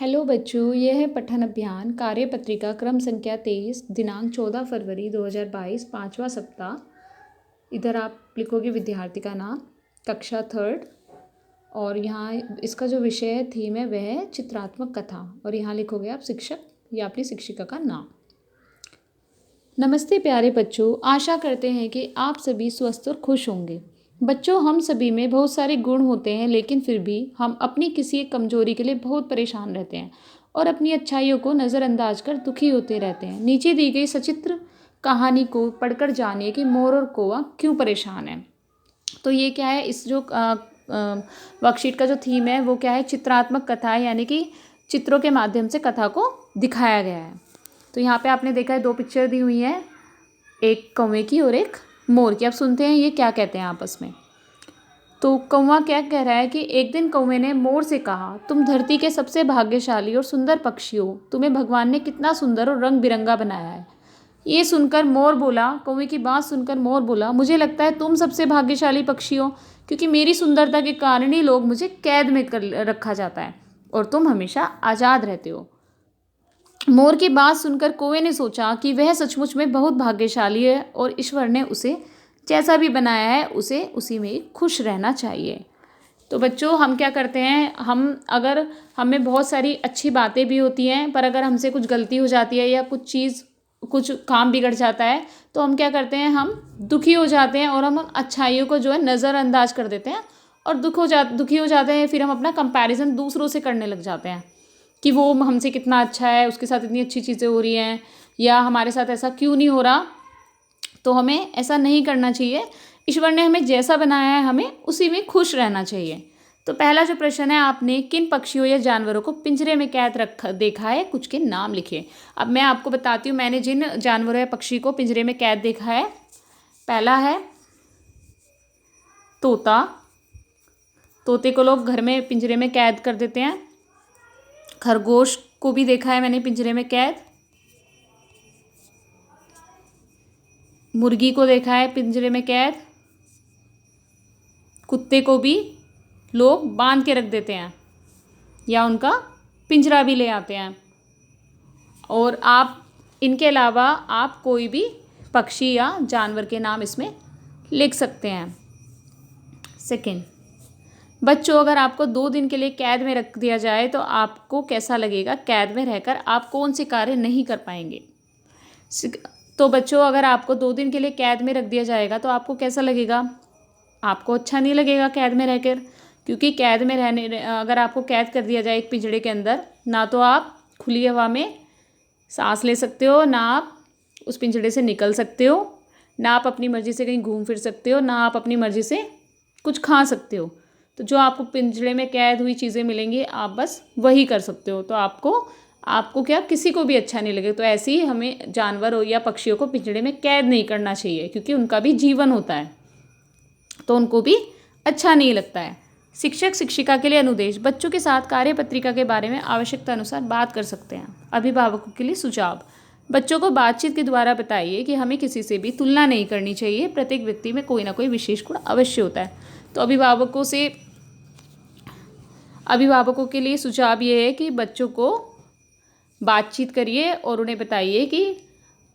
Hello बच्चों, यह है पठन अभियान कार्य पत्रिका क्रम संख्या 23 दिनांक 14 फरवरी 2022 पाँचवा सप्ताह। इधर आप लिखोगे विद्यार्थी का नाम, कक्षा 3rd, और यहाँ इसका जो विषय है, थीम है, वह है चित्रात्मक कथा। और यहाँ लिखोगे आप शिक्षक या अपनी शिक्षिका का नाम। नमस्ते प्यारे बच्चों, आशा करते हैं कि आप सभी स्वस्थ और खुश होंगे। बच्चों, हम सभी में बहुत सारे गुण होते हैं, लेकिन फिर भी हम अपनी किसी एक कमजोरी के लिए बहुत परेशान रहते हैं और अपनी अच्छाइयों को नज़रअंदाज कर दुखी होते रहते हैं। नीचे दी गई सचित्र कहानी को पढ़कर जानिए कि मोर और कौवा क्यों परेशान है। तो ये क्या है, इस जो वर्कशीट का जो थीम है वो क्या है, चित्रात्मक कथा है, यानी कि चित्रों के माध्यम से कथा को दिखाया गया है। तो यहाँ पे आपने देखा है 2 पिक्चर दी हुई हैं, एक कौवे की और एक मोर की। अब सुनते हैं ये क्या कहते हैं आपस में। तो कौवा क्या कह रहा है कि एक दिन कौवे ने मोर से कहा, तुम धरती के सबसे भाग्यशाली और सुंदर पक्षी हो, तुम्हें भगवान ने कितना सुंदर और रंग बिरंगा बनाया है। ये सुनकर मोर बोला, कौवे की बात सुनकर मोर बोला, मुझे लगता है तुम सबसे भाग्यशाली पक्षी हो, क्योंकि मेरी सुंदरता के कारण ही लोग मुझे कैद में कर रखा जाता है और तुम हमेशा आज़ाद रहते हो। मोर की बात सुनकर कौवे ने सोचा कि वह सचमुच में बहुत भाग्यशाली है और ईश्वर ने उसे जैसा भी बनाया है उसे उसी में खुश रहना चाहिए। तो बच्चों, हम क्या करते हैं, अगर हमें बहुत सारी अच्छी बातें भी होती हैं, पर अगर हमसे कुछ गलती हो जाती है या कुछ काम बिगड़ जाता है, तो हम क्या करते हैं, हम दुखी हो जाते हैं और हम उन अच्छाइयों को जो है नज़रअंदाज कर देते हैं और दुखी हो जाते हैं। फिर हम अपना कंपैरिजन दूसरों से करने लग जाते हैं कि वो हमसे कितना अच्छा है, उसके साथ इतनी अच्छी चीज़ें हो रही हैं, या हमारे साथ ऐसा क्यों नहीं हो रहा। तो हमें ऐसा नहीं करना चाहिए। ईश्वर ने हमें जैसा बनाया है, हमें उसी में खुश रहना चाहिए। तो पहला जो प्रश्न है, आपने किन पक्षियों या जानवरों को पिंजरे में कैद देखा है, कुछ के नाम लिखे। अब मैं आपको बताती हूँ मैंने जिन जानवरों या पक्षी को पिंजरे में कैद देखा है। पहला है तोता। तोते को लोग घर में पिंजरे में कैद कर देते हैं। खरगोश को भी देखा है मैंने पिंजरे में कैद। मुर्गी को देखा है पिंजरे में कैद। कुत्ते को भी लोग बांध के रख देते हैं या उनका पिंजरा भी ले आते हैं। और आप इनके अलावा आप कोई भी पक्षी या जानवर के नाम इसमें लिख सकते हैं। सेकंड, बच्चों, अगर आपको 2 दिन के लिए कैद में रख दिया जाए तो आपको कैसा लगेगा। कैद में रहकर आप कौन से कार्य नहीं कर पाएंगे। तो बच्चों, अगर आपको 2 दिन के लिए कैद में रख दिया जाएगा तो आपको कैसा लगेगा। आपको अच्छा नहीं लगेगा कैद में रहकर, क्योंकि कैद में अगर आपको कैद कर दिया जाए एक पिंजरे के अंदर, ना तो आप खुली हवा में सांस ले सकते हो, ना आप उस पिंजरे से निकल सकते हो, ना आप अपनी मर्ज़ी से कहीं घूम फिर सकते हो, ना आप अपनी मर्ज़ी से कुछ खा सकते हो। तो जो आपको पिंजरे में कैद हुई चीज़ें मिलेंगी, आप बस वही कर सकते हो। तो आपको क्या, किसी को भी अच्छा नहीं लगे। तो ऐसे ही हमें जानवर हो या पक्षियों को पिंजरे में कैद नहीं करना चाहिए, क्योंकि उनका भी जीवन होता है, तो उनको भी अच्छा नहीं लगता है। शिक्षक शिक्षिका के लिए अनुदेश, बच्चों के साथ कार्य पत्रिका के बारे में आवश्यकता अनुसार बात कर सकते हैं। अभिभावकों के लिए सुझाव, बच्चों को बातचीत के द्वारा बताइए कि हमें किसी से भी तुलना नहीं करनी चाहिए, प्रत्येक व्यक्ति में कोई ना कोई विशेष गुण अवश्य होता है। तो अभिभावकों के लिए सुझाव ये है कि बच्चों को बातचीत करिए और उन्हें बताइए कि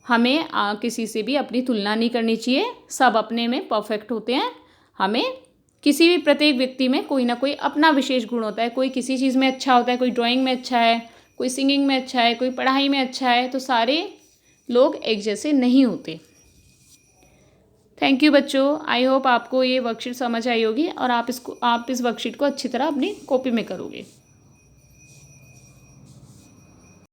हमें किसी से भी अपनी तुलना नहीं करनी चाहिए। सब अपने में परफेक्ट होते हैं। हमें किसी भी प्रत्येक व्यक्ति में कोई ना कोई अपना विशेष गुण होता है। कोई किसी चीज़ में अच्छा होता है, कोई ड्राइंग में अच्छा है, कोई सिंगिंग में अच्छा है, कोई पढ़ाई में अच्छा है। तो सारे लोग एक जैसे नहीं होते। थैंक यू बच्चों, आई होप आपको ये वर्कशीट समझ आई होगी और आप इस वर्कशीट को अच्छी तरह अपनी कॉपी में करोगे।